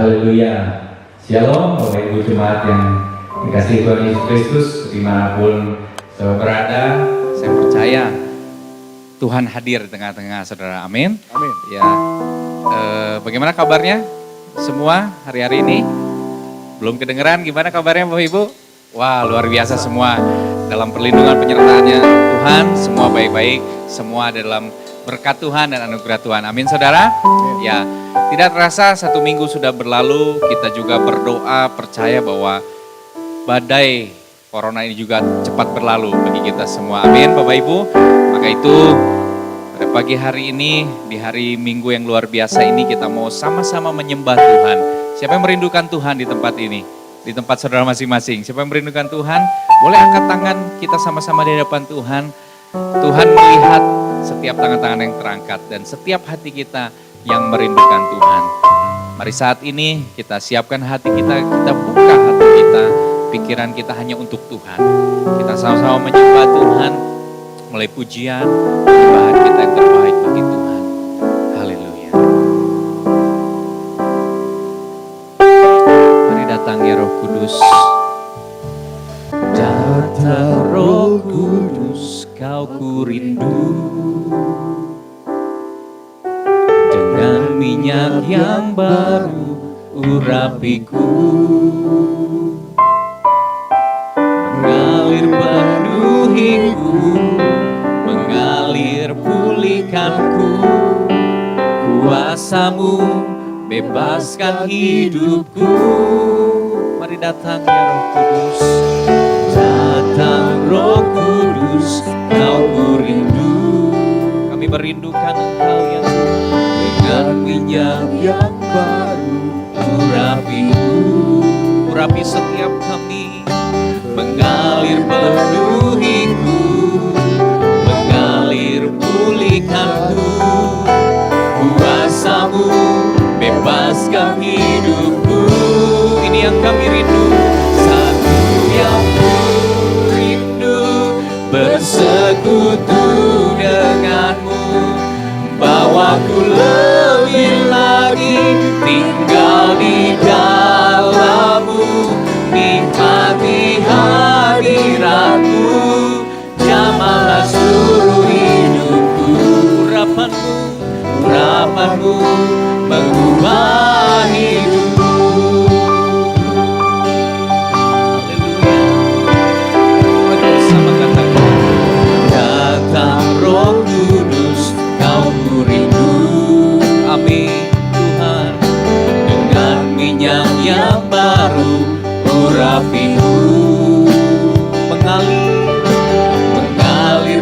Haleluya. Shalom Bapak Ibu Jemaat yang dikasihi Tuhan Yesus Kristus dimanapun saudara berada. Saya percaya Tuhan hadir di tengah-tengah saudara. Amin. Amin. Ya, bagaimana kabarnya semua hari-hari ini? Belum kedengeran, gimana kabarnya Bapak Ibu? Wah, luar biasa semua dalam perlindungan penyertaannya Tuhan, semua baik-baik, semua dalam berkat Tuhan dan anugerah Tuhan. Amin saudara. Ya, tidak terasa 1 minggu sudah berlalu, kita juga berdoa percaya bahwa badai corona ini juga cepat berlalu bagi kita semua. Amin Bapak Ibu. Maka itu pada pagi hari ini, di hari Minggu yang luar biasa ini, kita mau sama-sama menyembah Tuhan. Siapa yang merindukan Tuhan di tempat ini? Di tempat saudara masing-masing. Siapa yang merindukan Tuhan? Boleh angkat tangan, kita sama-sama di hadapan Tuhan. Tuhan melihat setiap tangan-tangan yang terangkat dan setiap hati kita yang merindukan Tuhan. Mari saat ini kita siapkan hati kita buka hati kita, pikiran kita hanya untuk Tuhan. Kita sama-sama menyembah Tuhan, mulai pujian, penyembahan kita yang terbaik bagi Tuhan. Haleluya. Mari datang ya Roh Kudus. Datang Roh Kudus, Kau ku rindu. Dengan minyak yang baru urapiku, mengalir penuhiku, mengalir pulihkanku. Kuasa-Mu bebaskan hidupku. Mari datang ya Roh Kudus. Datang Roh Kudus, Kau ku rindu. Kami merindukan Engkau ya Tuhan. Dengan minyak yang baru urapi setiap kami, mengalir penuhiku, mengalir pulihkanku. Kuasa-Mu bebaskan hidupku. Ini yang kami rindu. Satu yang ku rindu, bersekutu denganmu. Bawaku lebih lagi tinggal di dalam-Mu, nikmati hadirat-Mu, jamahlah seluruh hidupku. Urapan-Mu mengubah hidupku. Haleluya. Mari bersama katakan, datang Roh Kudus, Kau ku rindu. Amin Tuhan. Dengan minyak yang baru urapiku, mengalir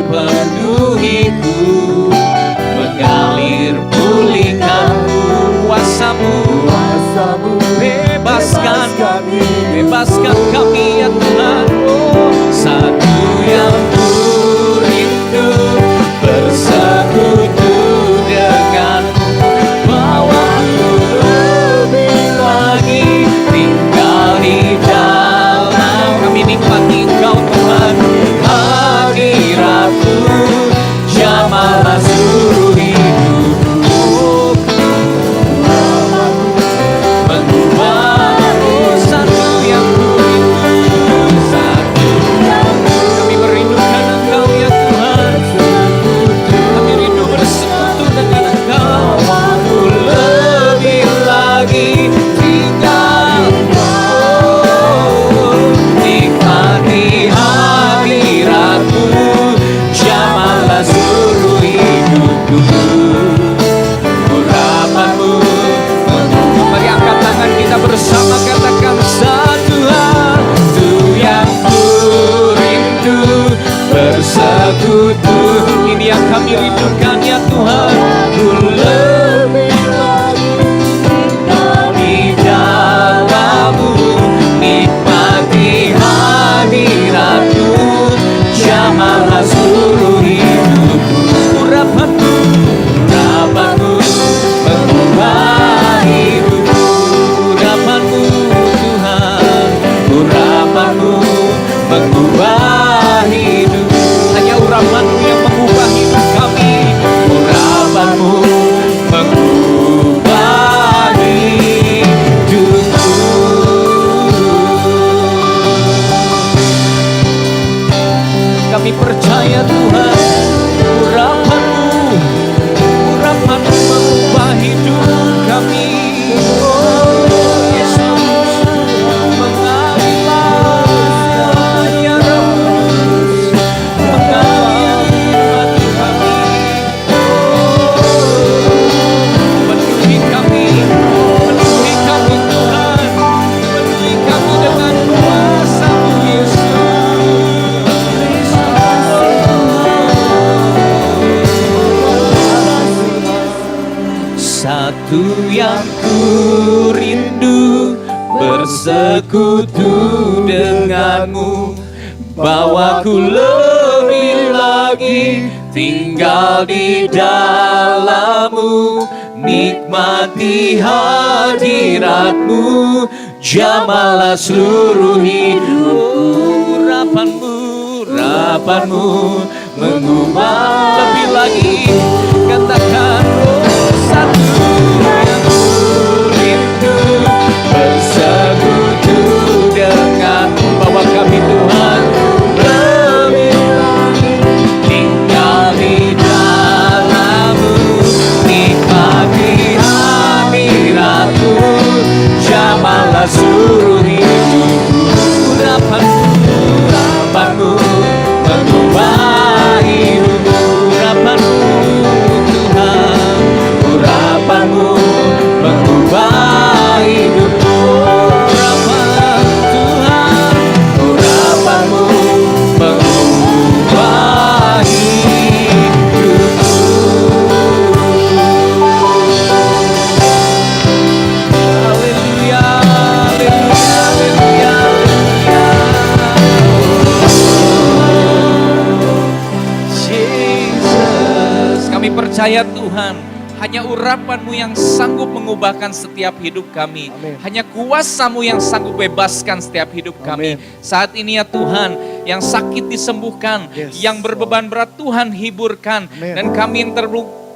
penuhiku, mengalir pulihkanku. Kuasa-Mu bebaskan kami ya Tuhan. Oh, satu yang ku rindu, bersekutu denganmu. Bawaku lebih lagi tinggal di dalam. Kami nikmati Engkau Tuhan, hadirat-Mu, jamahlah seluruh hidupku. Mengubah satu yang ku rindu, satu yang kami merindukan Engkau ya Tuhan. Kami rindu bersekutu dengan Engkau. Aku lebih lagi tinggal, nikmati hadirat-Mu, jamahlah seluruh hidupku. Urapan-Mu mengubah. Mari angkat tangan kita bersama, katakan, satu yang ku rindu, bersekutu. Ini yang kami rindukan ya Tuhan. Ku lebih lagi tinggal di dalam-Mu, nikmati hadirat-Mu, jamahlah seluruh hidupku. Urapan-Mu mengubah hidupku. Urapan-Mu Tuhan, urapan-Mu mengubah hidup. Hanya urapan-Mu yang mengubah hidup kami. Urapan-Mu mengubah hidup. bersekutu denganmu, bawaku lebih lagi tinggal di dalammu, nikmati hadiratmu, jamalah seluruh hidupku. Urapanmu mengubah lebih lagi, katakan satu yang rindu bersekutu denganmu, bawa kami Tuhan lebih lagi tinggal di dalammu, nikmati hadiratmu, jamalah seluruh hidupku. Urapanmu mengubah hidupku, urapanmu Tuhan, urapanmu mengubah hidupku, urapan Tuhan, urapanmu mengubah hidupku. Haleluya, haleluya, haleluya, Jesus. Kami percaya Tuhan, hanya urapan-Mu yang sanggup mengubahkan setiap hidup kami. Amin. Hanya kuasa-Mu yang sanggup bebaskan setiap hidup kami. Saat ini ya Tuhan, yang sakit disembuhkan, Yes. yang berbeban berat Tuhan hiburkan. Amin. Dan kami yang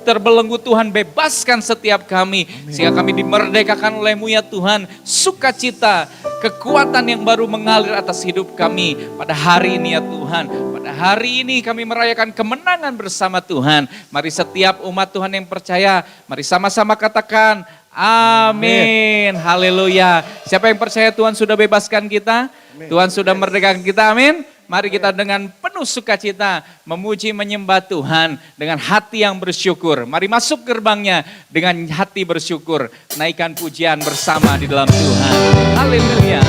terbelenggu Tuhan bebaskan setiap kami. Sehingga kami dimerdekakan oleh-Mu ya Tuhan. Sukacita, kekuatan yang baru mengalir atas hidup kami pada hari ini ya Tuhan. Pada hari ini kami merayakan kemenangan bersama Tuhan. Mari setiap umat Tuhan yang percaya, mari sama-sama katakan amin. Haleluya. Siapa yang percaya Tuhan sudah bebaskan kita? Tuhan sudah merdekakan kita, amin. Mari kita dengan penuh sukacita memuji menyembah Tuhan dengan hati yang bersyukur. Mari masuk gerbangnya dengan hati bersyukur. Naikkan pujian bersama di dalam Tuhan. Haleluya.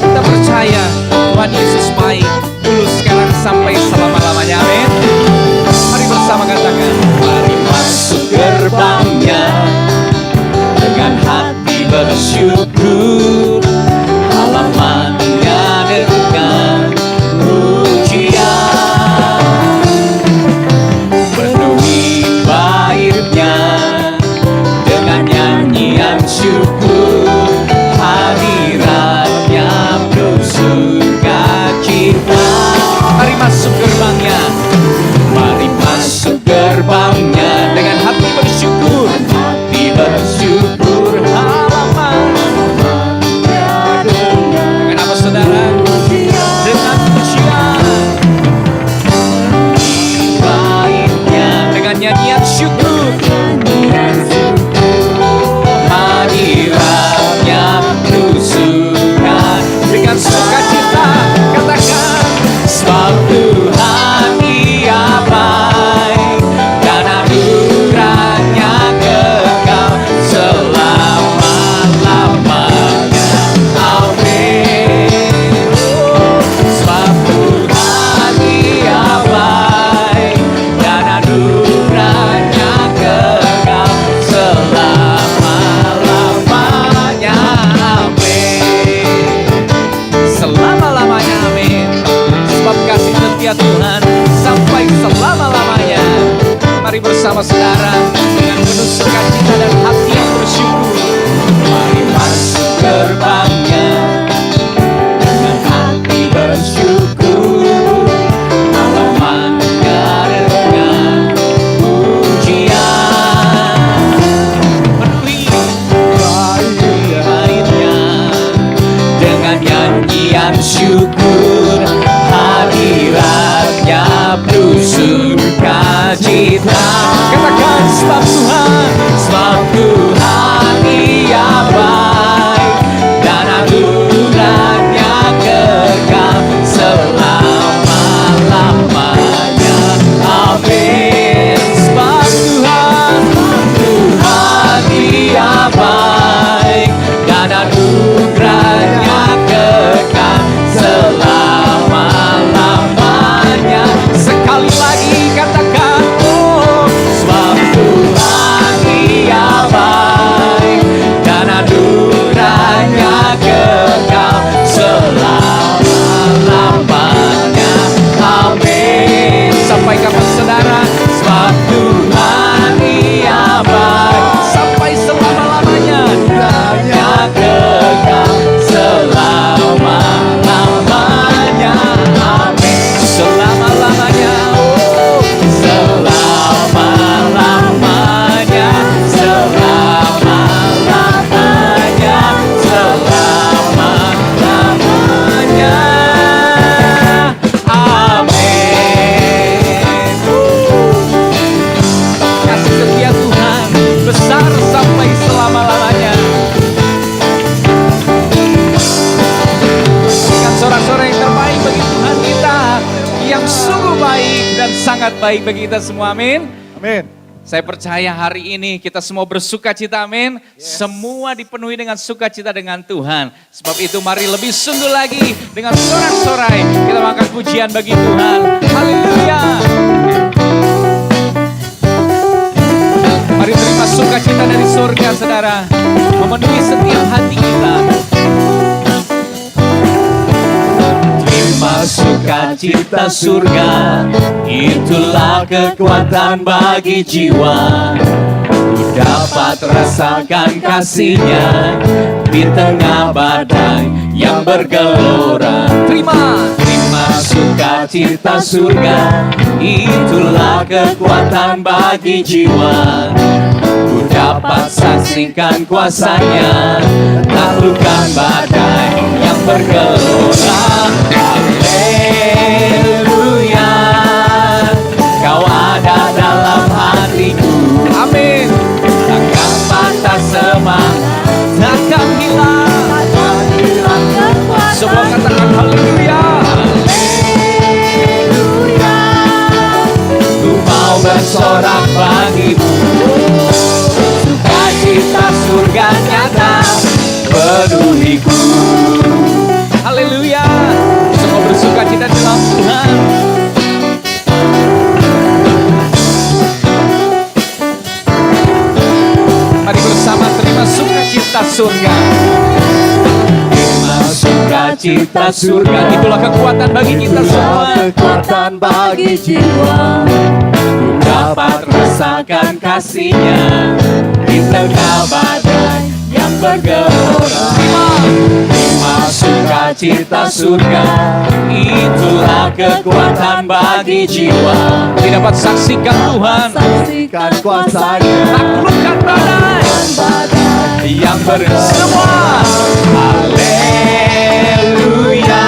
Kita percaya Tuhan Yesus baik dulu, sekarang, sampai selama-lamanya. Amin. Mari bersama katakan, mari masuk gerbangnya dengan hati bersyukur, halamannya dengan pujian, penuhi baitnya dengan nyanyian syukur, hadiratnya penuh sukacita. Mari masuk gerbangnya, mari masuk gerbangnya dengan hati bersyukur, hati bersyukur, dengan apa saudara? Dengan pujian, baitnya dengan nyanyian syukur, hadiratnya penuh suka, dengan sukacita katakan, sebab Tuhan Ia baik dan anugerahnya kekal selama-lamanya. Amin. Sebab Tuhan Ia baik dan anugerahnya kekal selama-lamanya. Amin. Selama-lamanya, amin. Sebab kasih setia Tuhan sampai selama-lamanya. Mari bersama saudara dengan penuh sukacita dan hati yang bersyukur. Mari masuk gerbangnya dengan hati bersyukur, halamannya dengan pujian, penuhi baitnya dengan nyanyian syukur, hadiratnya penuh sukacita. Katakan, sebab Tuhan Ia baik dan anugerahnya kekal selama-lamanya. Amin. Sebab Tuhan Ia baik dan anugerahnya kekal selama-lamanya. Sekali lagi katakan, oh, sebab Tuhan baik bagi kita semua, amin. Amin. Saya percaya hari ini kita semua bersuka cita, amin. Semua dipenuhi dengan sukacita dengan Tuhan. Sebab itu mari lebih sungguh lagi dengan sorak-sorai kita angkat pujian bagi Tuhan. Haleluya. Mari terima sukacita dari surga, saudara, memenuhi setiap hati kita. Terima sukacita surga, itulah kekuatan bagi jiwa. Ku dapat rasakan kasih-Nya di tengah badai yang bergelora. Terima sukacita surga, itulah kekuatan bagi jiwa. Ku dapat saksikan kuasa-Nya, taklukkan badai yang bergelora. Haleluya, Kau ada dalam hatiku. Amin. Takkan patah semangat, takkan hilang. Semua katakan haleluya. Haleluya, ku mau bersorak bagimu. Sukacita surga nyata penuhiku. Haleluya, semua bersukacita dalam Tuhan. Mari bersama terima sukacita surga. Terima sukacita surga, itulah kekuatan bagi kita semua. Kekuatan bagi jiwa. Ku dapat rasakan kasih-Nya di tengah badai yang bergelora. Terima sukacita surga, itulah kekuatan bagi jiwa. Kita dapat saksikan Tuhan, Saksikan kuasa-Nya. taklukkan badai yang bersemua. Haleluya,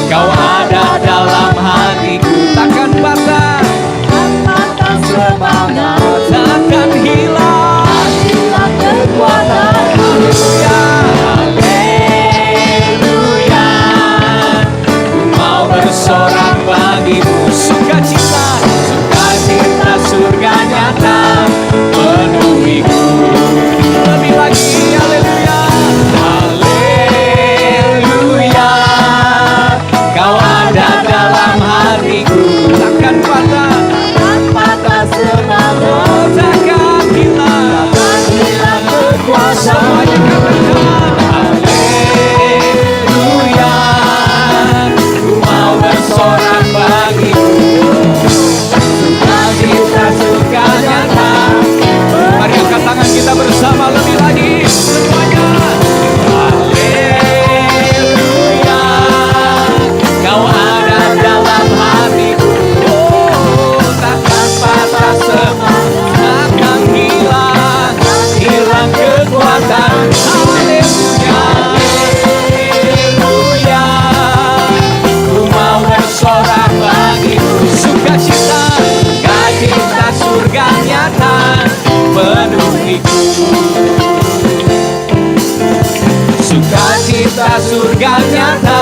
Kau ada dalam hatiku. Takkan patah, Semangat. takkan hilang. Hilang kekuatan. Haleluya, haleluya, ku mau bersorak bagimu. Sukacita, sukacita surga nyata penuhiku. Lebih lagi, haleluya, haleluya, Kau ada dalam hatiku. Takkan patah, Semangat. oh takkan hilang. Hilang kekuatan. Semuanya katakan haleluya, ku mau bersorak bagimu. Sukacita surga nyata. Mari angkat tangan kita bersama lebih lagi semuanya. Haleluya, Kau ada dalam hatiku. Oh, takkan patah semangat, takkan hilang, hilang kekuatan. Haleluya, haleluya, ku mau bersorak bagimu. Sukacita, sukacita surga nyata penuhiku. Sukacita surga nyata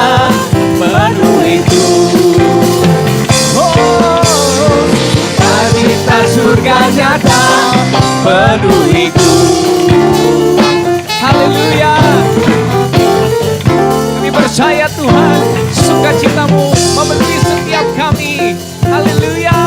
penuhiku. Oh, sukacita surga nyata penuhiku. Haleluya, kami percaya Tuhan, sukacita-Mu memenuhi setiap kami. Haleluya.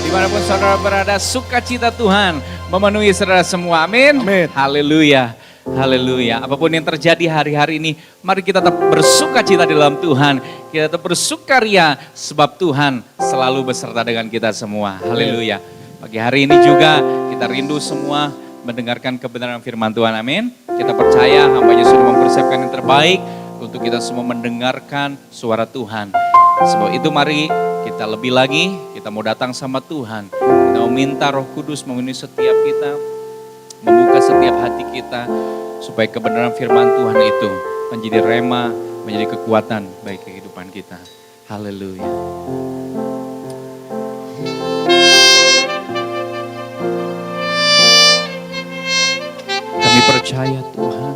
Dimanapun saudara berada, sukacita Tuhan memenuhi saudara semua. Amin. Amin. Haleluya. Haleluya. Apapun yang terjadi hari-hari ini, mari kita tetap bersukacita di dalam Tuhan. Kita tetap bersukaria sebab Tuhan selalu beserta dengan kita semua. Haleluya. Pagi hari ini juga kita rindu semua mendengarkan kebenaran firman Tuhan. Amin. Kita percaya hamba-Nya sudah mempersiapkan yang terbaik untuk kita semua mendengarkan suara Tuhan. Sebab itu mari kita lebih lagi, kita mau datang sama Tuhan. Kita mau minta Roh Kudus memenuhi setiap kita, membuka setiap hati kita, supaya kebenaran firman Tuhan itu menjadi rema, menjadi kekuatan bagi kehidupan kita. Haleluya. Kami percaya Tuhan.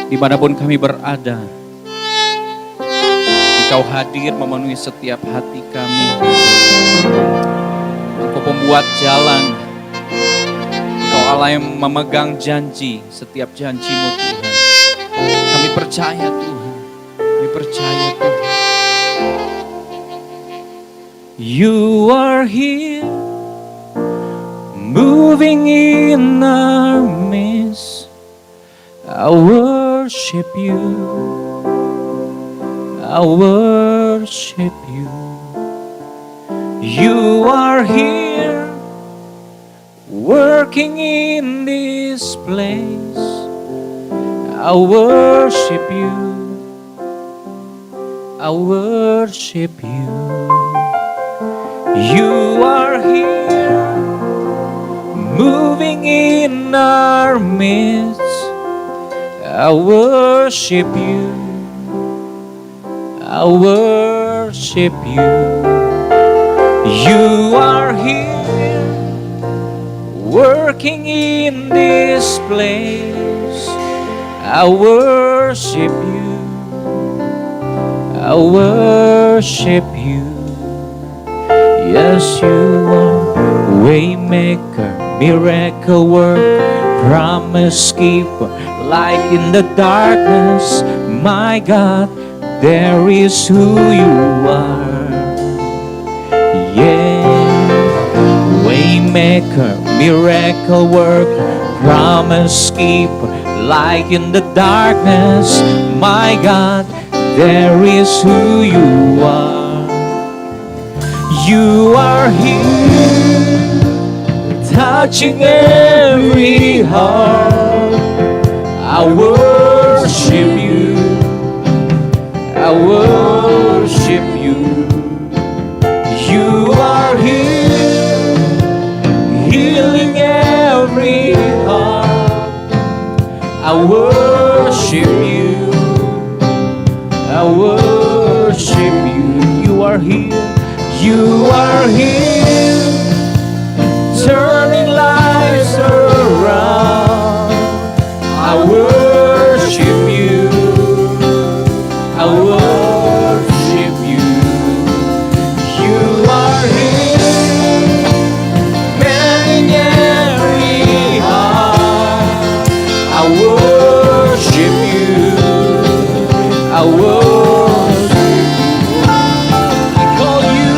dimanapun kami berada. Engkau hadir memenuhi setiap hati kami. Engkau pembuat jalan. Engkau Allah yang memegang janji, setiap janji-Mu Tuhan. Kami percaya Tuhan, kami percaya Tuhan. You are here, moving in our midst. I worship you, I worship you. You are here, working in this place. I worship you, I worship you. You are here, moving in our midst. I worship you, I worship you. You are here, working in this place. I worship you, I worship you. Yes, you are waymaker, miracle worker, promise keeper, light in the darkness. My God, there is who you are. Yeah, waymaker, miracle worker, promise keeper, light in the darkness. My God, there is who you are. You are here, touching every heart. I worship you, I worship you. You are here, healing every heart. I worship you, I worship you. You are here, you are here, turning lives around. I worship you, I worship you. You are here, mending every heart. I worship you, I worship you. I call you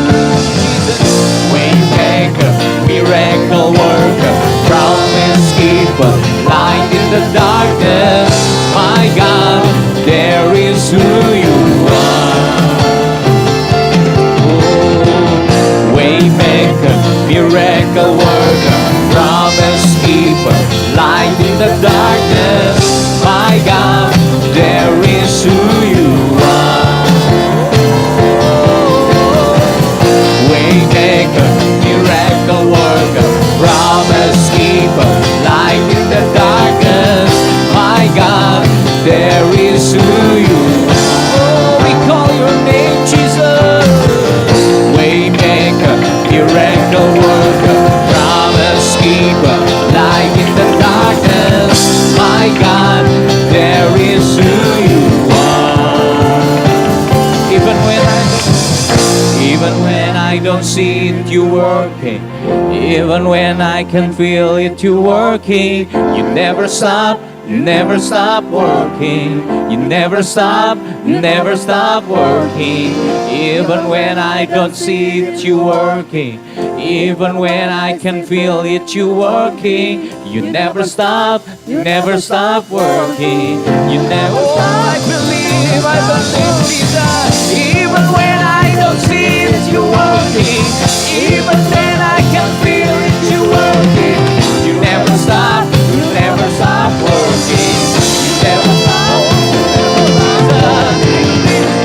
Jesus, waymaker, miracle worker, promise keeper, light in the darkness. My God, there is who you are. Oh, waymaker, miracle worker, promise keeper, light in the darkness. My God, there is who you are. Waymaker, miracle worker, promise keeper, light in the darkness. My God, there is who you are. Oh, we call your name Jesus. Waymaker, miracle worker, promise keeper, light in the darkness. My God, there is who you are. Even when I don't see it, you working. Even when I can feel it, you working. You never stop, never stop working. You never stop, never stop working. Even when I don't see it, you working. Even when I can feel it, you working. You never stop, never stop working. You never stop. I believe Jesus. Even when I don't see it, you working. Even when I can feel it, you working. You never stop, you never stop working. You never stop,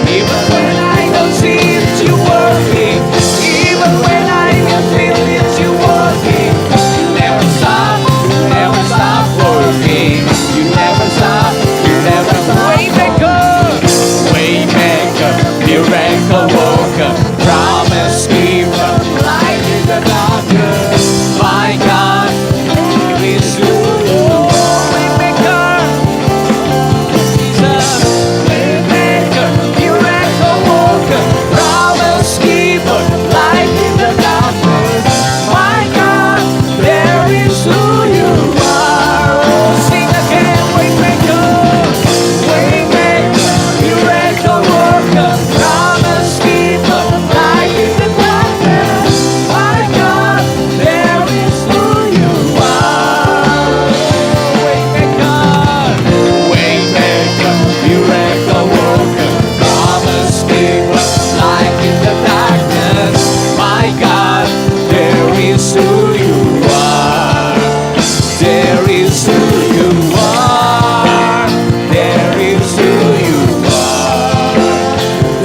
even when I don't see it, you working. Even when I can feel it, you working. You never stop, you never stop working. You never stop, you never stop. Waymaker,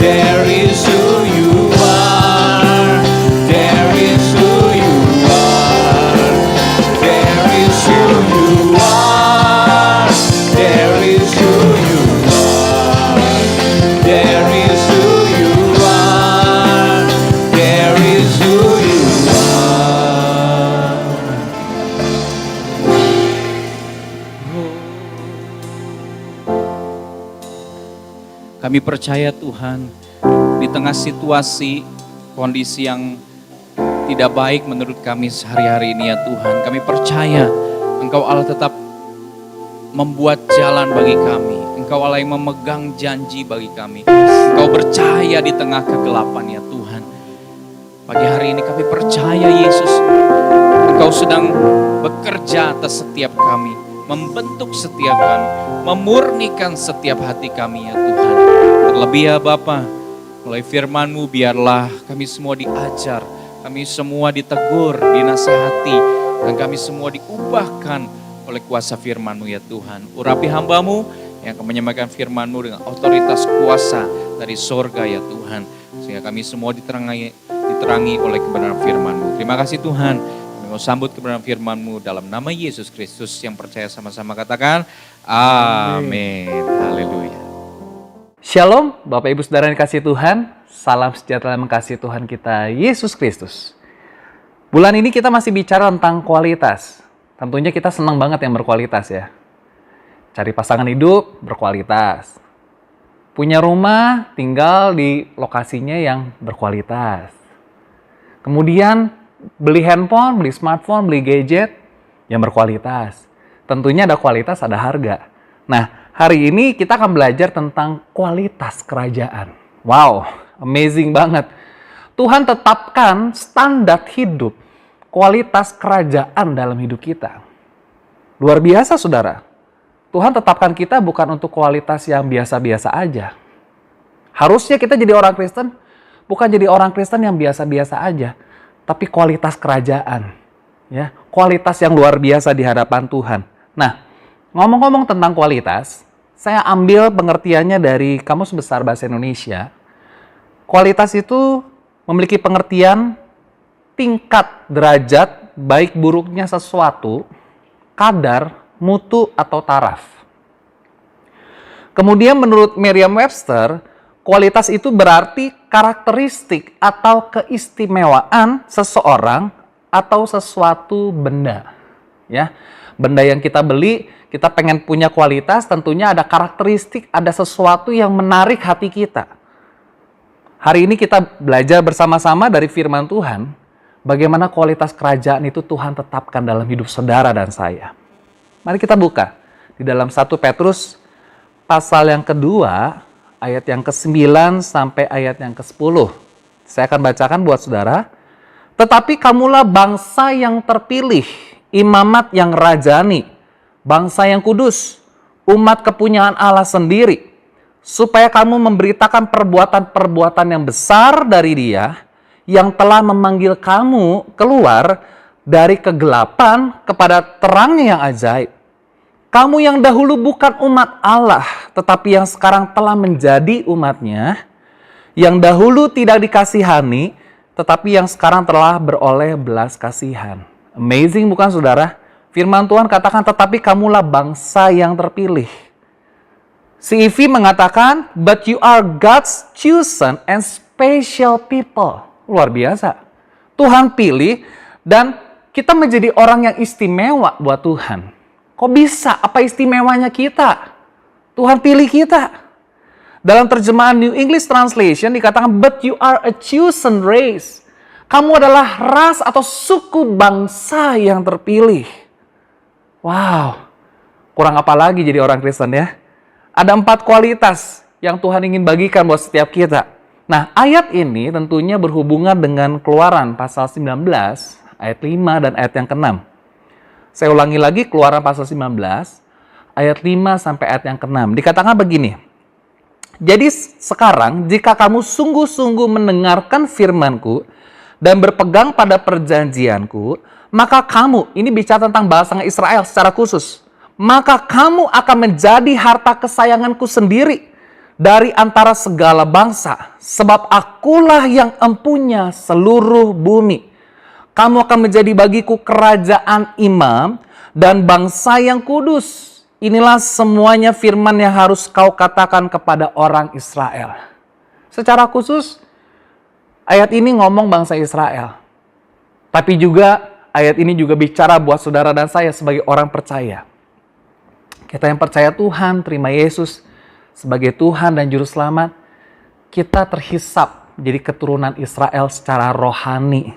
There is who you are. There is who you are. There is who you are. There is who you are. There is who you are. There is who you are. Kami percaya Tuhan, di tengah situasi, kondisi yang tidak baik menurut kami sehari-hari ini ya Tuhan, kami percaya Engkau Allah tetap membuat jalan bagi kami. Engkau Allah yang memegang janji bagi kami. Engkau percaya di tengah kegelapan ya Tuhan. Pagi hari ini kami percaya Yesus, Engkau sedang bekerja atas setiap kami, membentuk setiap kami, memurnikan setiap hati kami ya Tuhan. Terlebih ya Bapa, melalui firman-Mu biarlah kami semua diajar, kami semua ditegur, dinasehati, dan kami semua diubahkan oleh kuasa firman-Mu ya Tuhan. Urapi hamba-Mu yang akan menyampaikan firman-Mu dengan otoritas kuasa dari sorga ya Tuhan. Sehingga kami semua diterangi oleh kebenaran firman-Mu. Terima kasih Tuhan. Kami mau sambut kebenaran firman-Mu dalam nama Yesus Kristus. Yang percaya sama-sama katakan, amin. Haleluya. Shalom, Bapak Ibu Saudara yang dikasihi Tuhan. Salam sejahtera mengasihi Tuhan kita, Yesus Kristus. Bulan ini kita masih bicara tentang kualitas. Tentunya kita senang banget yang berkualitas ya. Cari pasangan hidup berkualitas. Punya rumah, tinggal di lokasinya yang berkualitas. Kemudian beli handphone, beli smartphone, beli gadget yang berkualitas. Tentunya ada kualitas, ada harga. Nah, hari ini kita akan belajar tentang kualitas kerajaan. Wow, amazing banget. Tuhan tetapkan standar hidup, kualitas kerajaan dalam hidup kita. Luar biasa saudara. Tuhan tetapkan kita bukan untuk kualitas yang biasa-biasa aja. Harusnya kita jadi orang Kristen, bukan jadi orang Kristen yang biasa-biasa aja, tapi kualitas kerajaan. Ya, kualitas yang luar biasa di hadapan Tuhan. Nah, ngomong-ngomong tentang kualitas, saya ambil pengertiannya dari Kamus Besar Bahasa Indonesia. Kualitas itu memiliki pengertian tingkat derajat baik buruknya sesuatu, kadar, mutu, atau taraf. Kemudian menurut Merriam-Webster, kualitas itu berarti karakteristik atau keistimewaan seseorang atau sesuatu benda. Ya, benda yang kita beli, kita pengen punya kualitas, tentunya ada karakteristik, ada sesuatu yang menarik hati kita. Hari ini kita belajar bersama-sama dari firman Tuhan, bagaimana kualitas kerajaan itu Tuhan tetapkan dalam hidup saudara dan saya. Mari kita buka di dalam 1 Petrus pasal yang kedua, ayat yang ke-9 sampai ayat yang ke-10. Saya akan bacakan buat saudara. Tetapi kamulah bangsa yang terpilih, imamat yang rajani, bangsa yang kudus, umat kepunyaan Allah sendiri, supaya kamu memberitakan perbuatan-perbuatan yang besar dari Dia, yang telah memanggil kamu keluar dari kegelapan kepada terangnya yang ajaib. Kamu yang dahulu bukan umat Allah, tetapi yang sekarang telah menjadi umat-Nya, yang dahulu tidak dikasihani, tetapi yang sekarang telah beroleh belas kasihan. Amazing bukan saudara? Firman Tuhan katakan, tetapi kamulah bangsa yang terpilih. CEV mengatakan, but you are God's chosen and special people. Luar biasa. Tuhan pilih dan kita menjadi orang yang istimewa buat Tuhan. Kok bisa? Apa istimewanya kita? Tuhan pilih kita. Dalam terjemahan New English Translation dikatakan, but you are a chosen race. Kamu adalah ras atau suku bangsa yang terpilih. Wow, kurang apa lagi jadi orang Kristen ya? Ada 4 kualitas yang Tuhan ingin bagikan buat setiap kita. Nah, ayat ini tentunya berhubungan dengan Keluaran pasal 19, ayat 5 dan ayat yang ke-6. Saya ulangi lagi, Keluaran pasal 19, ayat 5 sampai ayat yang ke-6. Dikatakan begini, jadi sekarang jika kamu sungguh-sungguh mendengarkan firman-Ku dan berpegang pada perjanjian-Ku, maka kamu, ini bicara tentang bangsa Israel secara khusus, maka kamu akan menjadi harta kesayangan-Ku sendiri dari antara segala bangsa, sebab akulah yang empunya seluruh bumi. Kamu akan menjadi bagiku kerajaan imam dan bangsa yang kudus. Inilah semuanya firman yang harus kau katakan kepada orang Israel. Secara khusus, ayat ini ngomong bangsa Israel. Tapi juga ayat ini juga bicara buat saudara dan saya sebagai orang percaya. Kita yang percaya Tuhan, terima Yesus sebagai Tuhan dan Juru Selamat, kita terhisap jadi keturunan Israel secara rohani.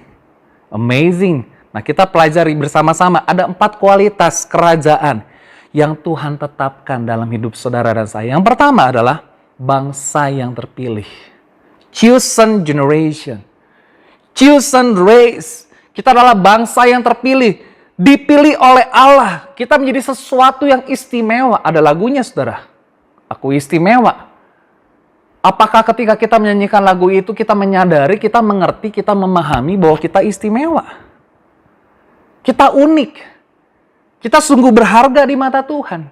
Amazing. Nah, kita pelajari bersama-sama ada 4 kualitas kerajaan yang Tuhan tetapkan dalam hidup saudara dan saya. Yang pertama adalah bangsa yang terpilih. Chosen generation. Chosen race. Kita adalah bangsa yang terpilih. Dipilih oleh Allah. Kita menjadi sesuatu yang istimewa. Ada lagunya, saudara. Aku istimewa. Apakah ketika kita menyanyikan lagu itu, kita menyadari, kita mengerti, kita memahami bahwa kita istimewa? Kita unik. Kita sungguh berharga di mata Tuhan.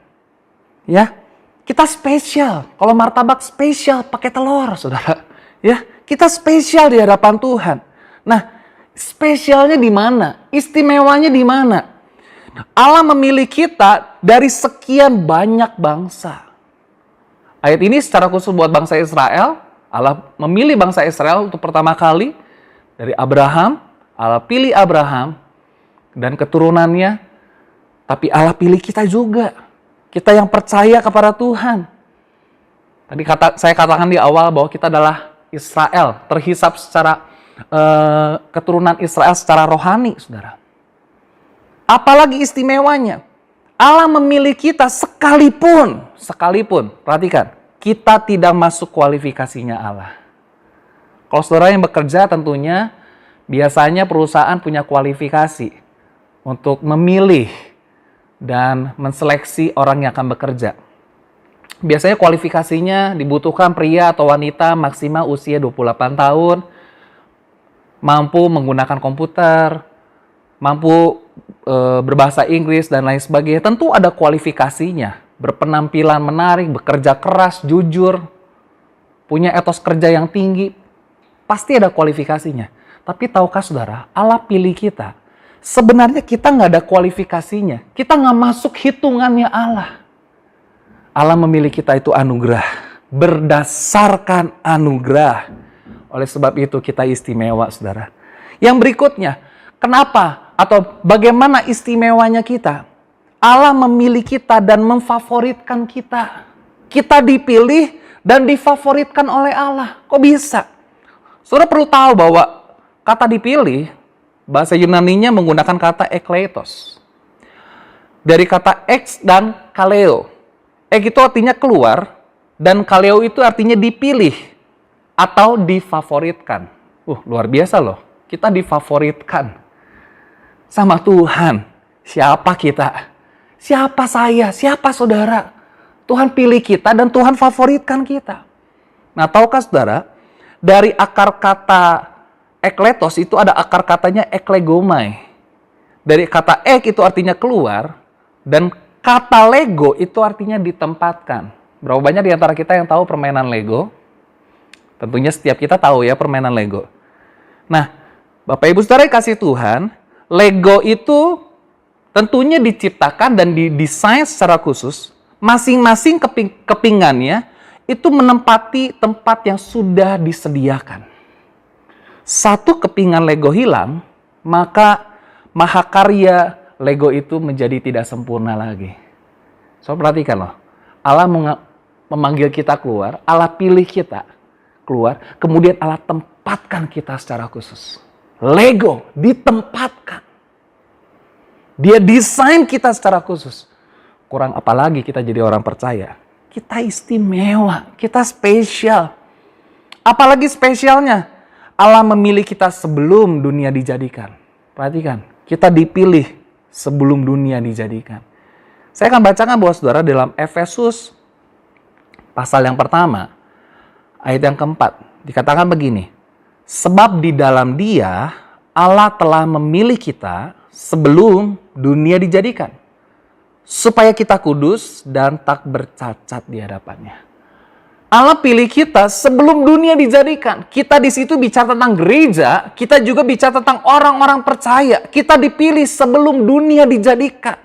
Ya, kita spesial. Kalau martabak spesial pakai telur, saudara. Ya, kita spesial di hadapan Tuhan. Nah, spesialnya di mana? Istimewanya di mana? Allah memilih kita dari sekian banyak bangsa. Ayat ini secara khusus buat bangsa Israel. Allah memilih bangsa Israel untuk pertama kali dari Abraham. Allah pilih Abraham dan keturunannya. Tapi Allah pilih kita juga. Kita yang percaya kepada Tuhan. Tadi saya katakan di awal bahwa kita adalah Israel. Terhisap secara keturunan Israel secara rohani, saudara. Apalagi istimewanya. Allah memilih kita sekalipun, perhatikan, kita tidak masuk kualifikasinya Allah. Kalau saudara yang bekerja tentunya, biasanya perusahaan punya kualifikasi untuk memilih dan menseleksi orang yang akan bekerja. Biasanya kualifikasinya dibutuhkan pria atau wanita maksimal usia 28 tahun, mampu menggunakan komputer, mampu berbahasa Inggris dan lain sebagainya. Tentu ada kualifikasinya. Berpenampilan menarik, bekerja keras, jujur, punya etos kerja yang tinggi. Pasti ada kualifikasinya. Tapi tahukah saudara, Allah pilih kita. Sebenarnya kita nggak ada kualifikasinya. Kita nggak masuk hitungannya Allah. Allah memilih kita itu anugerah. Berdasarkan anugerah. Oleh sebab itu kita istimewa, saudara. Yang berikutnya, kenapa? Atau bagaimana istimewanya kita? Allah memilih kita dan memfavoritkan kita. Kita dipilih dan difavoritkan oleh Allah. Kok bisa? Saudara perlu tahu bahwa kata dipilih, bahasa Yunaninya menggunakan kata ekleitos. Dari kata ex dan kaleo. Ek itu artinya keluar, dan kaleo itu artinya dipilih atau difavoritkan. Luar biasa loh. Kita difavoritkan sama Tuhan. Siapa kita? Siapa saya? Siapa saudara? Tuhan pilih kita dan Tuhan favoritkan kita. Nah, tahukah saudara, dari akar kata ekletos itu ada akar katanya eklegomai. Dari kata ek itu artinya keluar, dan kata lego itu artinya ditempatkan. Berapa banyak di antara kita yang tahu permainan Lego? Tentunya setiap kita tahu ya permainan Lego. Nah, Bapak Ibu Saudara yang kasih Tuhan, Lego itu tentunya diciptakan dan didesain secara khusus. Masing-masing kepingannya itu menempati tempat yang sudah disediakan. Satu kepingan Lego hilang, maka mahakarya Lego itu menjadi tidak sempurna lagi. So, perhatikan loh. Allah memanggil kita keluar, Allah pilih kita keluar, kemudian Allah tempatkan kita secara khusus. Lego ditempatkan. Dia desain kita secara khusus. Kurang apalagi kita jadi orang percaya. Kita istimewa, kita spesial. Apalagi spesialnya, Allah memilih kita sebelum dunia dijadikan. Perhatikan, kita dipilih sebelum dunia dijadikan. Saya akan bacakan buat saudara dalam Efesus pasal yang pertama, ayat yang keempat. Dikatakan begini, sebab di dalam Dia Allah telah memilih kita sebelum dunia dijadikan, supaya kita kudus dan tak bercacat di hadapannya. Allah pilih kita sebelum dunia dijadikan. Kita di situ bicara tentang gereja, kita juga bicara tentang orang-orang percaya. Kita dipilih sebelum dunia dijadikan.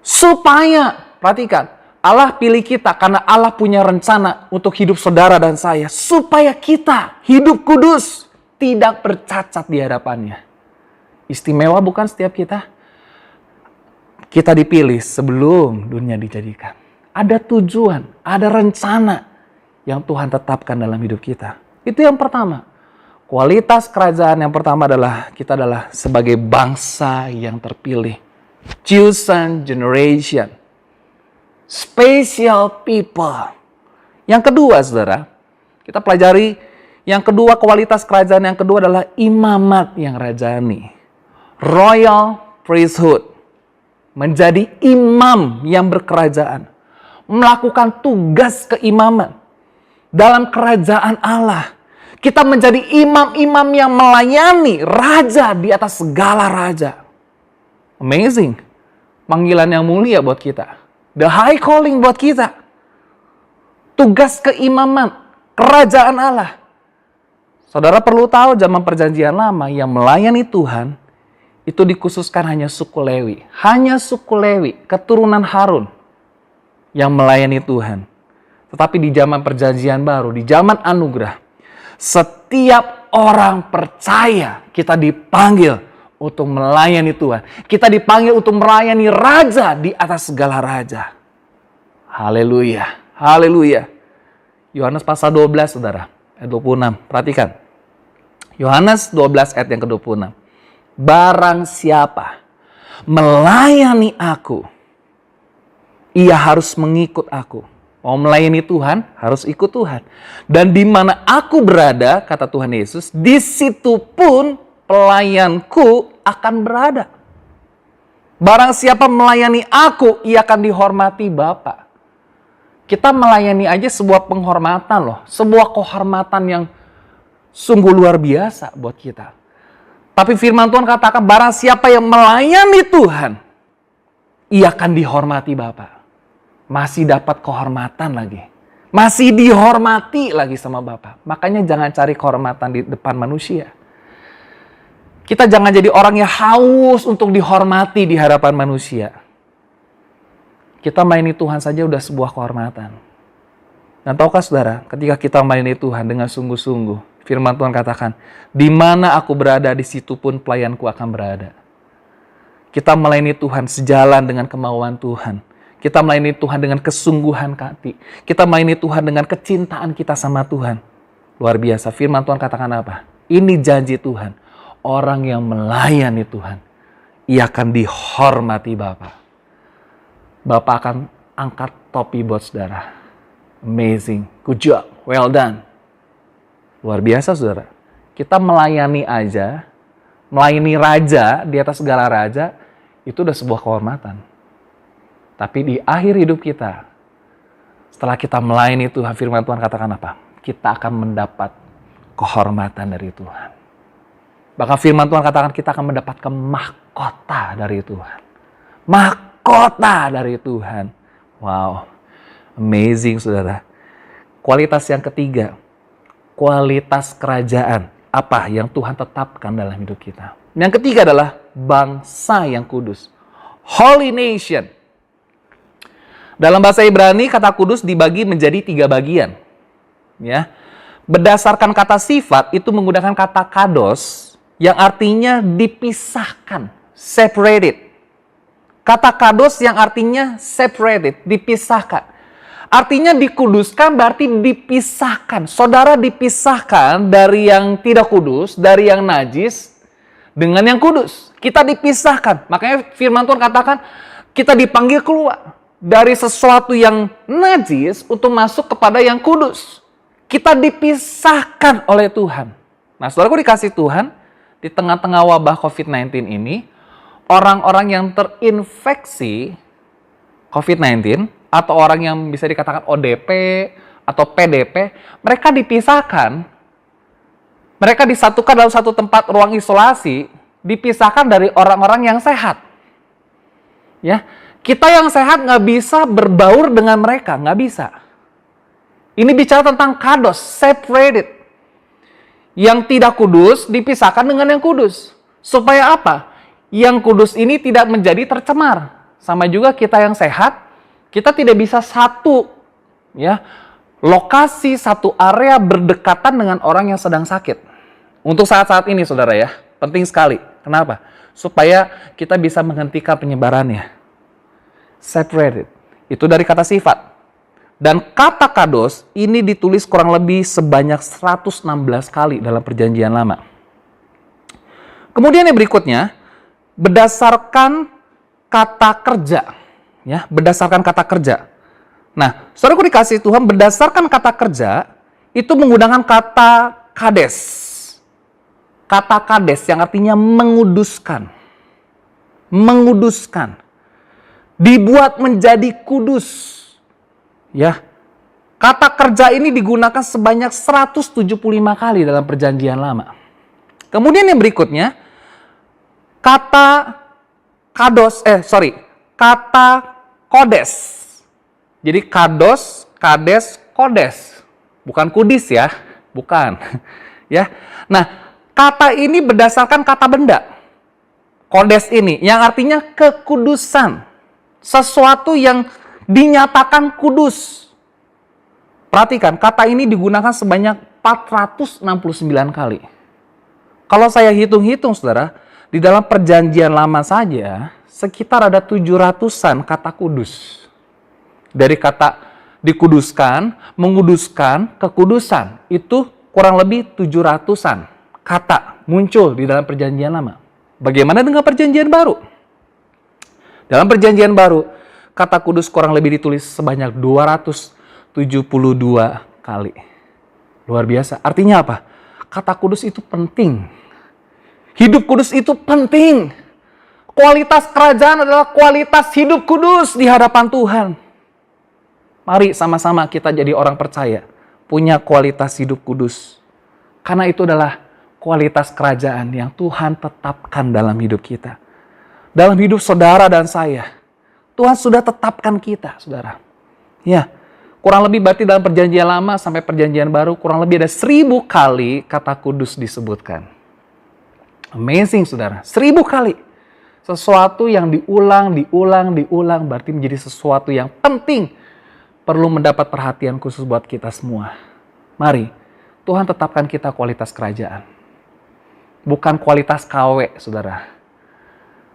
Supaya, perhatikan, Allah pilih kita karena Allah punya rencana untuk hidup saudara dan saya. Supaya kita hidup kudus, tidak bercacat di hadapannya. Istimewa bukan setiap kita? Kita dipilih sebelum dunia dijadikan. Ada tujuan, ada rencana yang Tuhan tetapkan dalam hidup kita. Itu yang pertama. Kualitas kerajaan yang pertama adalah kita adalah sebagai bangsa yang terpilih. Chosen generation. Special people. Yang kedua, saudara, kita pelajari yang kedua, kualitas kerajaan yang kedua adalah imamat yang rajani. Royal priesthood. Menjadi imam yang berkerajaan. Melakukan tugas keimaman dalam kerajaan Allah. Kita menjadi imam-imam yang melayani raja di atas segala raja. Amazing. Panggilan yang mulia buat kita. The high calling buat kita. Tugas keimaman kerajaan Allah. Saudara perlu tahu zaman perjanjian lama yang melayani Tuhan itu dikhususkan hanya suku Lewi. Hanya suku Lewi, keturunan Harun yang melayani Tuhan. Tetapi di zaman perjanjian baru, di zaman anugerah, setiap orang percaya kita dipanggil untuk melayani Tuhan. Kita dipanggil untuk melayani raja di atas segala raja. Haleluya, haleluya. Yohanes pasal 12, saudara, ayat 26. Perhatikan. Yohanes 12 ayat yang ke-26. Barang siapa melayani aku, ia harus mengikut aku. Mau melayani Tuhan, harus ikut Tuhan. Dan di mana aku berada, kata Tuhan Yesus, di situ pun pelayanku akan berada. Barang siapa melayani aku, ia akan dihormati Bapa. Kita melayani aja sebuah penghormatan loh. Sebuah kehormatan yang sungguh luar biasa buat kita. Tapi firman Tuhan katakan, barang siapa yang melayani Tuhan, ia akan dihormati Bapa. Masih dapat kehormatan lagi. Masih dihormati lagi sama Bapa. Makanya jangan cari kehormatan di depan manusia. Kita jangan jadi orang yang haus untuk dihormati di hadapan manusia. Kita melayani Tuhan saja udah sebuah kehormatan. Dan tahukah saudara, ketika kita melayani Tuhan dengan sungguh-sungguh, firman Tuhan katakan, di mana aku berada, di situ pun pelayanku akan berada. Kita melayani Tuhan sejalan dengan kemauan Tuhan. Kita melayani Tuhan dengan kesungguhan hati. Kita melayani Tuhan dengan kecintaan kita sama Tuhan. Luar biasa. Firman Tuhan katakan apa? Ini janji Tuhan. Orang yang melayani Tuhan, ia akan dihormati Bapa. Bapa akan angkat topi buat saudara. Amazing. Good job. Well done. Luar biasa, saudara. Kita melayani aja, melayani raja di atas segala raja, itu udah sebuah kehormatan. Tapi di akhir hidup kita, setelah kita melayani Tuhan, firman Tuhan katakan apa? Kita akan mendapat kehormatan dari Tuhan. Bahkan firman Tuhan katakan kita akan mendapatkan mahkota dari Tuhan. Mahkota dari Tuhan. Wow, amazing saudara. Kualitas yang ketiga, kualitas kerajaan. Apa yang Tuhan tetapkan dalam hidup kita? Yang ketiga adalah bangsa yang kudus. Holy nation. Dalam bahasa Ibrani, kata kudus dibagi menjadi 3 bagian. Ya. Berdasarkan kata sifat, itu menggunakan kata kados, yang artinya dipisahkan, separated. Kata kados yang artinya separated, dipisahkan. Artinya dikuduskan berarti dipisahkan. Saudara dipisahkan dari yang tidak kudus, dari yang najis, dengan yang kudus. Kita dipisahkan. Makanya firman Tuhan katakan, kita dipanggil keluar dari sesuatu yang najis untuk masuk kepada yang kudus. Kita dipisahkan oleh Tuhan. Nah, saudaraku dikasih Tuhan, di tengah-tengah wabah COVID-19 ini, orang-orang yang terinfeksi COVID-19, atau orang yang bisa dikatakan ODP atau PDP, mereka dipisahkan. Mereka disatukan dalam satu tempat ruang isolasi, dipisahkan dari orang-orang yang sehat. Ya, kita yang sehat nggak bisa berbaur dengan mereka, nggak bisa. Ini bicara tentang kados, separated. Yang tidak kudus dipisahkan dengan yang kudus. Supaya apa? Yang kudus ini tidak menjadi tercemar. Sama juga kita yang sehat, kita tidak bisa satu ya lokasi, satu area berdekatan dengan orang yang sedang sakit. Untuk saat-saat ini saudara ya, penting sekali. Kenapa? Supaya kita bisa menghentikan penyebarannya. Separated. Itu dari kata sifat. Dan kata kados ini ditulis kurang lebih sebanyak 116 kali dalam Perjanjian Lama. Kemudian yang berikutnya, berdasarkan kata kerja. Ya, berdasarkan kata kerja. Nah, saudaraku dikasih Tuhan, berdasarkan kata kerja, itu menggunakan kata kades. Kata kades yang artinya menguduskan. Menguduskan. Dibuat menjadi kudus. Ya, kata kerja ini digunakan sebanyak 175 kali dalam Perjanjian Lama. Kemudian yang berikutnya, kata kodes. Jadi kados, kades, kodes. Bukan kudis ya, bukan. Ya. Nah, kata ini berdasarkan kata benda. Kodes ini yang artinya kekudusan. Sesuatu yang dinyatakan kudus. Perhatikan, kata ini digunakan sebanyak 469 kali. Kalau saya hitung-hitung saudara, di dalam Perjanjian Lama saja, sekitar ada 700-an kata kudus. Dari kata dikuduskan, menguduskan, kekudusan. Itu kurang lebih 700-an kata muncul di dalam Perjanjian Lama. Bagaimana dengan Perjanjian Baru? Dalam Perjanjian Baru, kata kudus kurang lebih ditulis sebanyak 272 kali. Luar biasa. Artinya apa? Kata kudus itu penting. Hidup kudus itu penting. Kualitas kerajaan adalah kualitas hidup kudus di hadapan Tuhan. Mari sama-sama kita jadi orang percaya. Punya kualitas hidup kudus. Karena itu adalah kualitas kerajaan yang Tuhan tetapkan dalam hidup kita. Dalam hidup saudara dan saya. Tuhan sudah tetapkan kita, saudara. Ya, kurang lebih berarti dalam Perjanjian Lama sampai Perjanjian Baru kurang lebih ada 1000 kali kata kudus disebutkan. Amazing, saudara. 1000 kali. Sesuatu yang diulang berarti menjadi sesuatu yang penting. Perlu mendapat perhatian khusus buat kita semua. Mari, Tuhan tetapkan kita kualitas kerajaan. Bukan kualitas KW, saudara.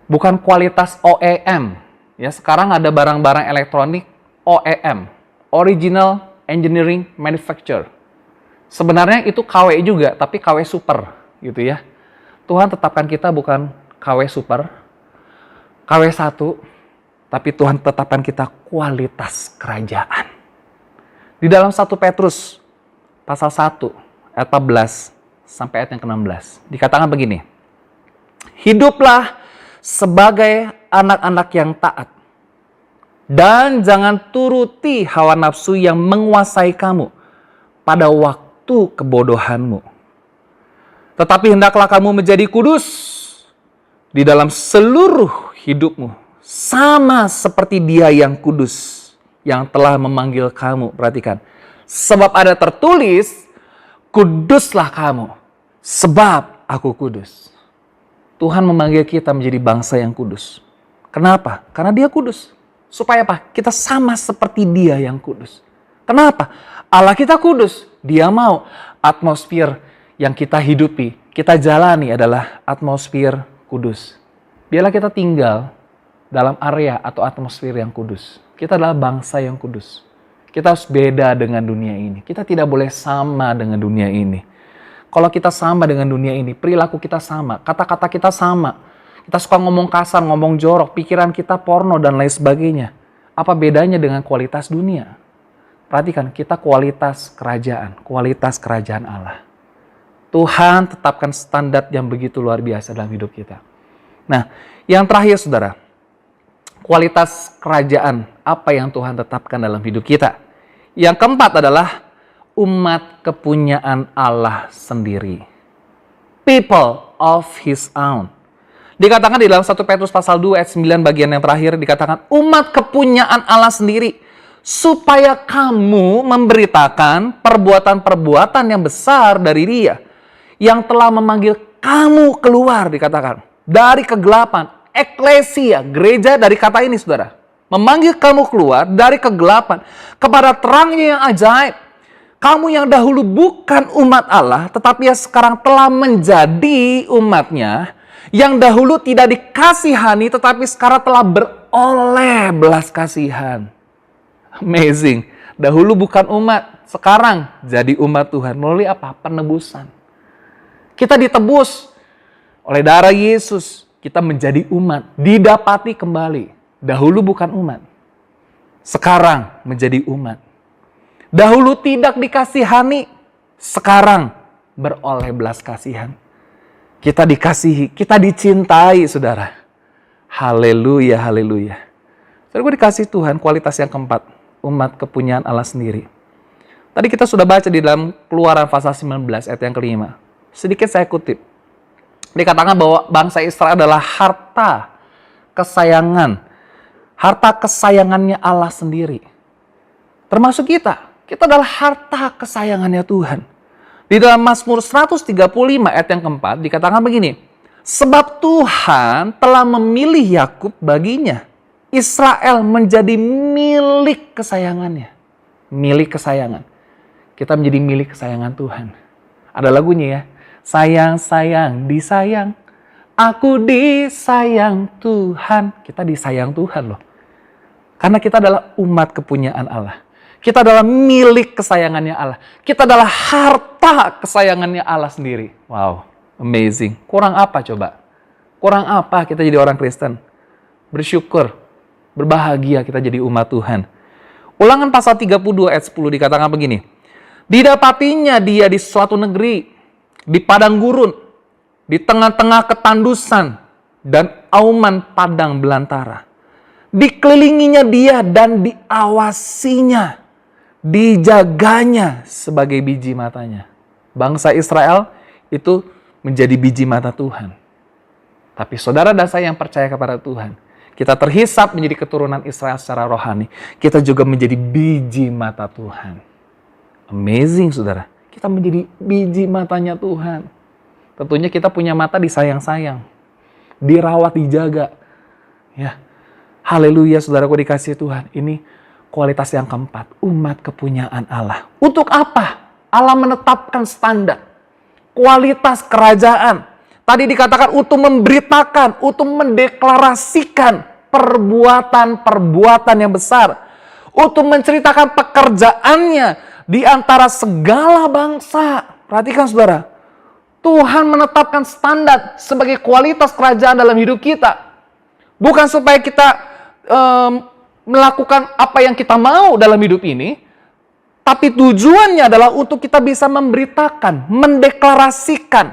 Bukan kualitas OEM. Ya, sekarang ada barang-barang elektronik OEM, Original Engineering Manufacture. Sebenarnya itu KW juga, tapi KW super, gitu ya. Tuhan tetapkan kita bukan KW super, KW 1, tapi Tuhan tetapkan kita kualitas kerajaan. Di dalam 1 Petrus pasal 1 ayat 14 sampai ayat yang ke-16 dikatakan begini. Hiduplah sebagai anak-anak yang taat. Dan jangan turuti hawa nafsu yang menguasai kamu pada waktu kebodohanmu. Tetapi hendaklah kamu menjadi kudus di dalam seluruh hidupmu. Sama seperti Dia yang kudus yang telah memanggil kamu. Perhatikan. Sebab ada tertulis, kuduslah kamu sebab aku kudus. Tuhan memanggil kita menjadi bangsa yang kudus. Kenapa? Karena Dia kudus. Supaya apa? Kita sama seperti Dia yang kudus. Kenapa? Allah kita kudus. Dia mau atmosfer yang kita hidupi, kita jalani adalah atmosfer kudus. Biarlah kita tinggal dalam area atau atmosfer yang kudus. Kita adalah bangsa yang kudus. Kita harus beda dengan dunia ini. Kita tidak boleh sama dengan dunia ini. Kalau kita sama dengan dunia ini, perilaku kita sama, kata-kata kita sama. Kita suka ngomong kasar, ngomong jorok, pikiran kita porno dan lain sebagainya. Apa bedanya dengan kualitas dunia? Perhatikan, kita kualitas kerajaan Allah. Tuhan tetapkan standar yang begitu luar biasa dalam hidup kita. Nah, yang terakhir saudara, kualitas kerajaan apa yang Tuhan tetapkan dalam hidup kita. Yang keempat adalah umat kepunyaan Allah sendiri. People of His own. Dikatakan di dalam 1 Petrus pasal 2 ayat 9 bagian yang terakhir dikatakan umat kepunyaan Allah sendiri. supaya kamu memberitakan perbuatan-perbuatan yang besar dari Dia yang telah memanggil kamu keluar, dikatakan, dari kegelapan. Eklesia, gereja dari kata ini, saudara. Memanggil kamu keluar dari kegelapan kepada terangnya yang ajaib. Kamu yang dahulu bukan umat Allah, tetapi yang sekarang telah menjadi umatnya. Yang dahulu tidak dikasihani, tetapi sekarang telah beroleh belas kasihan. Amazing. Dahulu bukan umat, sekarang jadi umat Tuhan. Melalui apa? Penebusan. Kita ditebus oleh darah Yesus. Kita menjadi umat, didapati kembali. Dahulu bukan umat, sekarang menjadi umat. Dahulu tidak dikasihani, sekarang beroleh belas kasihan. Kita dikasihi, kita dicintai, saudara. Haleluya, haleluya. Saudara, gue dikasih Tuhan, kualitas yang keempat, umat kepunyaan Allah sendiri. Tadi kita sudah baca di dalam Keluaran pasal 19 ayat yang kelima. Sedikit saya kutip. Dikatakan bahwa bangsa Israel adalah harta kesayangannya Allah sendiri. Termasuk kita. Kita adalah harta kesayangannya Tuhan. Di dalam Mazmur 135 ayat yang keempat dikatakan begini. Sebab Tuhan telah memilih Yakub baginya. Israel menjadi milik kesayangannya. Milik kesayangan. Kita menjadi milik kesayangan Tuhan. Ada lagunya ya. Sayang, sayang, disayang. Aku disayang Tuhan. Kita disayang Tuhan loh. Karena kita adalah umat kepunyaan Allah. Kita adalah milik kesayangannya Allah. Kita adalah harta kesayangannya Allah sendiri. Wow, amazing. Kurang apa coba? Kurang apa kita jadi orang Kristen? Bersyukur, berbahagia kita jadi umat Tuhan. Ulangan pasal 32 ayat 10 dikatakan begini. Didapatinya dia di suatu negeri, di padang gurun, di tengah-tengah ketandusan, dan auman padang belantara. Dikelilinginya dia dan diawasinya, dijaganya sebagai biji matanya. Bangsa Israel itu menjadi biji mata Tuhan. Tapi saudara dan saya yang percaya kepada Tuhan, kita terhisap menjadi keturunan Israel secara rohani. Kita juga menjadi biji mata Tuhan. Amazing, saudara. Kita menjadi biji matanya Tuhan. Tentunya kita punya mata disayang-sayang, dirawat, dijaga. Ya, haleluya, saudaraku dikasihi Tuhan. Ini kualitas yang keempat, umat kepunyaan Allah. Untuk apa? Allah menetapkan standar, kualitas kerajaan. Tadi dikatakan untuk memberitakan, untuk mendeklarasikan perbuatan-perbuatan yang besar. Untuk menceritakan pekerjaannya di antara segala bangsa. Perhatikan saudara, Tuhan menetapkan standar sebagai kualitas kerajaan dalam hidup kita. Bukan supaya kita melakukan apa yang kita mau dalam hidup ini, tapi tujuannya adalah untuk kita bisa memberitakan, mendeklarasikan,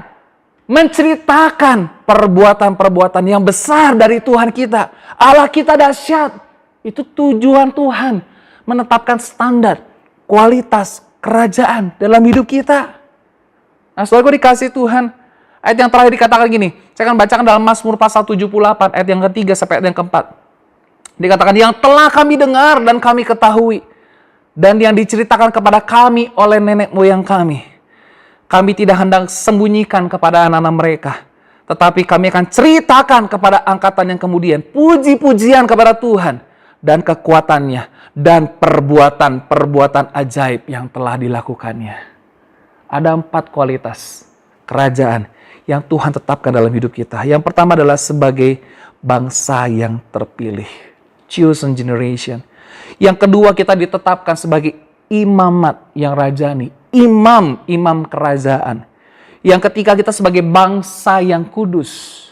menceritakan perbuatan-perbuatan yang besar dari Tuhan kita. Allah kita dahsyat. Itu tujuan Tuhan, menetapkan standar kualitas kerajaan dalam hidup kita. Nah, saudaraku dikasih Tuhan, ayat yang terakhir dikatakan gini, saya akan bacakan dalam Mazmur pasal 78, ayat yang ketiga sampai ayat yang keempat. Dikatakan, yang telah kami dengar dan kami ketahui, dan yang diceritakan kepada kami oleh nenek moyang kami. Kami tidak hendak sembunyikan kepada anak-anak mereka, tetapi kami akan ceritakan kepada angkatan yang kemudian, puji-pujian kepada Tuhan, dan kekuatannya, dan perbuatan-perbuatan ajaib yang telah dilakukannya. Ada 4 kualitas kerajaan yang Tuhan tetapkan dalam hidup kita. Yang pertama adalah sebagai bangsa yang terpilih, chosen generation. Yang kedua, kita ditetapkan sebagai imamat yang rajani, imam kerajaan. Yang ketiga, kita sebagai bangsa yang kudus.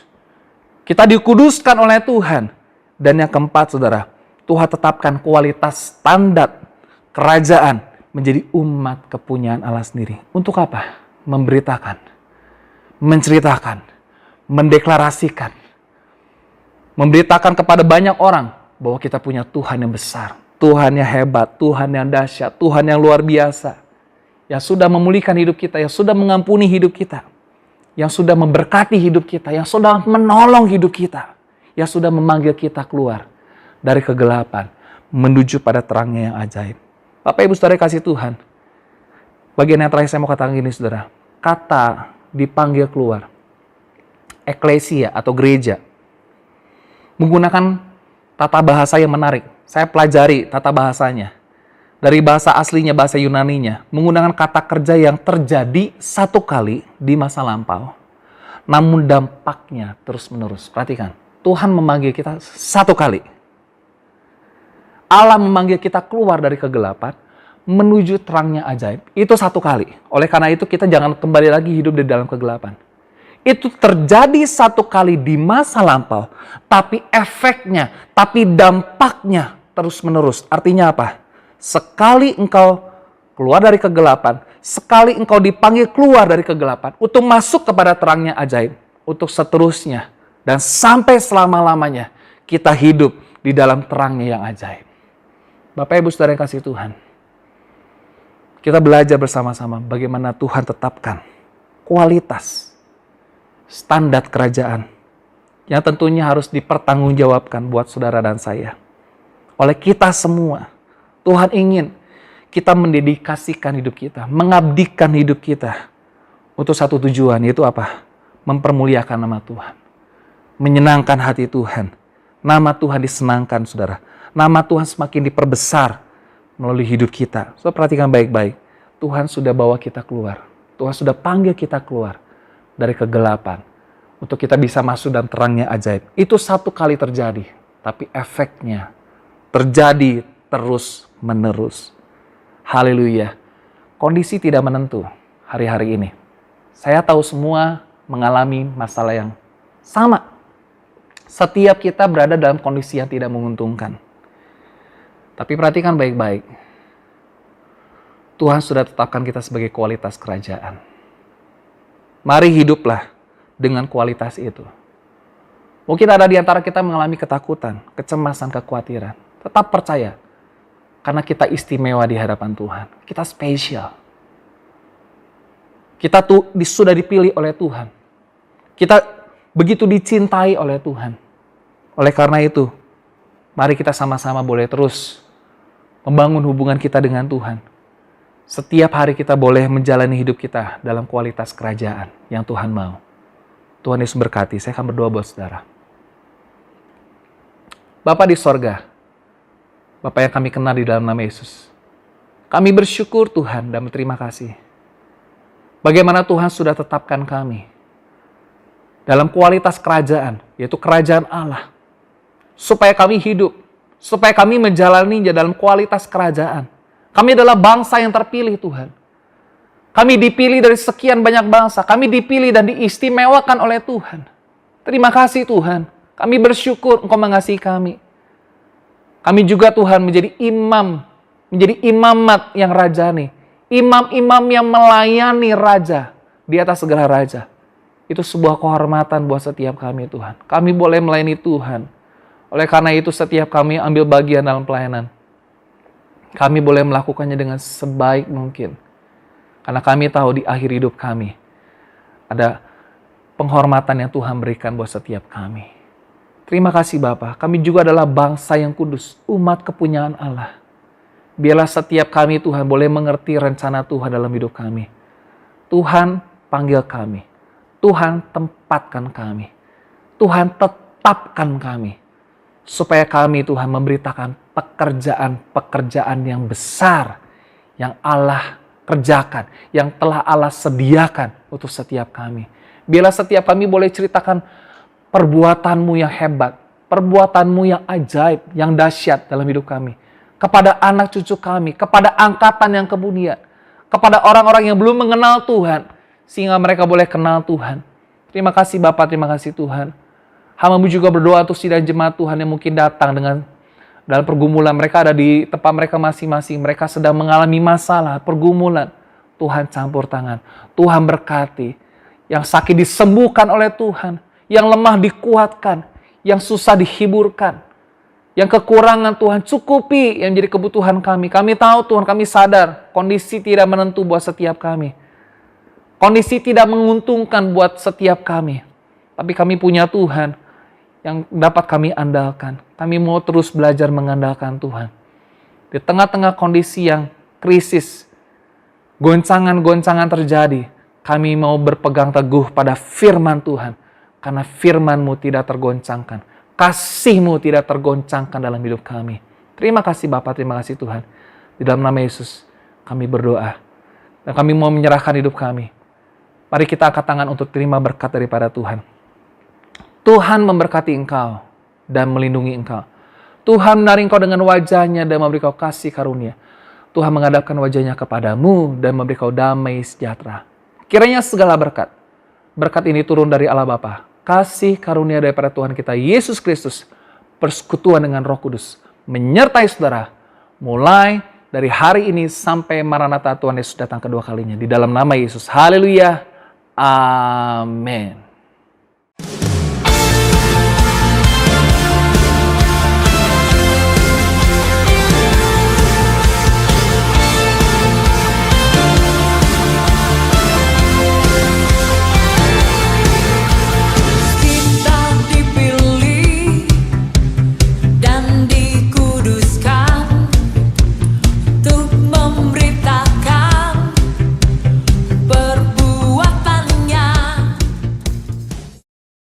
Kita dikuduskan oleh Tuhan. Dan yang keempat, saudara, Tuhan tetapkan kualitas standar kerajaan menjadi umat kepunyaan Allah sendiri. Untuk apa? Memberitakan, menceritakan, mendeklarasikan, memberitakan kepada banyak orang bahwa kita punya Tuhan yang besar, Tuhan yang hebat, Tuhan yang dahsyat, Tuhan yang luar biasa, yang sudah memulihkan hidup kita, yang sudah mengampuni hidup kita, yang sudah memberkati hidup kita, yang sudah menolong hidup kita, yang sudah memanggil kita keluar dari kegelapan, menuju pada terangnya yang ajaib. Bapak Ibu Saudara kasih Tuhan, bagian yang terakhir saya mau katakan gini saudara, kata dipanggil keluar, eklesia atau gereja, menggunakan tata bahasa yang menarik. Saya pelajari tata bahasanya. Dari bahasa aslinya, bahasa Yunaninya, menggunakan kata kerja yang terjadi satu kali di masa lampau, namun dampaknya terus-menerus. Perhatikan, Tuhan memanggil kita satu kali. Allah memanggil kita keluar dari kegelapan, menuju terangnya ajaib. Itu satu kali. Oleh karena itu kita jangan kembali lagi hidup di dalam kegelapan. Itu terjadi satu kali di masa lampau, tapi efeknya, tapi dampaknya terus-menerus. Artinya apa? Sekali engkau keluar dari kegelapan, sekali engkau dipanggil keluar dari kegelapan untuk masuk kepada terangnya ajaib, untuk seterusnya dan sampai selama-lamanya kita hidup di dalam terangnya yang ajaib. Bapak Ibu Saudara yang kasih Tuhan, kita belajar bersama-sama bagaimana Tuhan tetapkan kualitas standar kerajaan yang tentunya harus dipertanggungjawabkan buat saudara dan saya oleh kita semua. Tuhan ingin kita mendedikasikan hidup kita, mengabdikan hidup kita untuk satu tujuan, yaitu apa? Mempermuliakan nama Tuhan, menyenangkan hati Tuhan. Nama Tuhan disenangkan, saudara. Nama Tuhan semakin diperbesar melalui hidup kita. So, perhatikan baik-baik. Tuhan sudah bawa kita keluar. Tuhan sudah panggil kita keluar dari kegelapan untuk kita bisa masuk dalam terangnya ajaib. Itu satu kali terjadi, tapi efeknya terjadi terus-menerus. Haleluya. Kondisi tidak menentu hari-hari ini. Saya tahu semua mengalami masalah yang sama. Setiap kita berada dalam kondisi yang tidak menguntungkan. Tapi perhatikan baik-baik. Tuhan sudah tetapkan kita sebagai kualitas kerajaan. Mari hiduplah dengan kualitas itu. Mungkin ada di antara kita mengalami ketakutan, kecemasan, kekhawatiran. Tetap percaya. Karena kita istimewa di hadapan Tuhan. Kita spesial. Kita sudah dipilih oleh Tuhan. Kita begitu dicintai oleh Tuhan. Oleh karena itu, mari kita sama-sama boleh terus membangun hubungan kita dengan Tuhan. Setiap hari kita boleh menjalani hidup kita dalam kualitas kerajaan yang Tuhan mau. Tuhan Yesus berkati. Saya akan berdoa buat saudara. Bapa di sorga, Bapa yang kami kenal di dalam nama Yesus, kami bersyukur Tuhan dan berterima kasih. Bagaimana Tuhan sudah tetapkan kami dalam kualitas kerajaan, yaitu kerajaan Allah. Supaya kami hidup, supaya kami menjalani dalam kualitas kerajaan. Kami adalah bangsa yang terpilih Tuhan. Kami dipilih dari sekian banyak bangsa. Kami dipilih dan diistimewakan oleh Tuhan. Terima kasih Tuhan. Kami bersyukur Engkau mengasihi kami. Kami juga Tuhan menjadi imam, menjadi imamat yang rajani. Imam-imam yang melayani raja di atas segala raja. Itu sebuah kehormatan buat setiap kami Tuhan. Kami boleh melayani Tuhan. Oleh karena itu setiap kami ambil bagian dalam pelayanan. Kami boleh melakukannya dengan sebaik mungkin. Karena kami tahu di akhir hidup kami ada penghormatan yang Tuhan berikan buat setiap kami. Terima kasih Bapa. Kami juga adalah bangsa yang kudus, umat kepunyaan Allah. Biarlah setiap kami Tuhan boleh mengerti rencana Tuhan dalam hidup kami. Tuhan panggil kami. Tuhan tempatkan kami. Tuhan tetapkan kami. Supaya kami Tuhan memberitakan pekerjaan-pekerjaan yang besar yang Allah kerjakan, yang telah Allah sediakan untuk setiap kami. Biarlah setiap kami boleh ceritakan perbuatan-Mu yang hebat, perbuatan-Mu yang ajaib, yang dahsyat dalam hidup kami. Kepada anak cucu kami, kepada angkatan yang kemudian, kepada orang-orang yang belum mengenal Tuhan, sehingga mereka boleh kenal Tuhan. Terima kasih Bapak, terima kasih Tuhan. Hamba-Mu juga berdoa untuk sidang jemaat Tuhan yang mungkin datang dalam pergumulan. Mereka ada di tempat mereka masing-masing. Mereka sedang mengalami masalah, pergumulan. Tuhan campur tangan. Tuhan berkati. Yang sakit disembuhkan oleh Tuhan. Yang lemah dikuatkan. Yang susah dihiburkan. Yang kekurangan Tuhan cukupi yang jadi kebutuhan kami. Kami tahu Tuhan, kami sadar kondisi tidak menentu buat setiap kami. Kondisi tidak menguntungkan buat setiap kami. Tapi kami punya Tuhan yang dapat kami andalkan. Kami mau terus belajar mengandalkan Tuhan. Di tengah-tengah kondisi yang krisis, goncangan-goncangan terjadi, kami mau berpegang teguh pada firman Tuhan. Karena firman-Mu tidak tergoncangkan. Kasih-Mu tidak tergoncangkan dalam hidup kami. Terima kasih Bapa, terima kasih Tuhan. Di dalam nama Yesus kami berdoa. Dan kami mau menyerahkan hidup kami. Mari kita angkat tangan untuk terima berkat daripada Tuhan. Tuhan memberkati engkau dan melindungi engkau. Tuhan menarik engkau dengan wajahnya dan memberi kau kasih karunia. Tuhan menghadapkan wajahnya kepadamu dan memberi kau damai sejahtera. Kiranya segala berkat ini turun dari Allah Bapa, kasih karunia daripada Tuhan kita Yesus Kristus, persekutuan dengan Roh Kudus, menyertai saudara, mulai dari hari ini sampai Maranatha Tuhan Yesus datang kedua kalinya. Di dalam nama Yesus, haleluya, amin.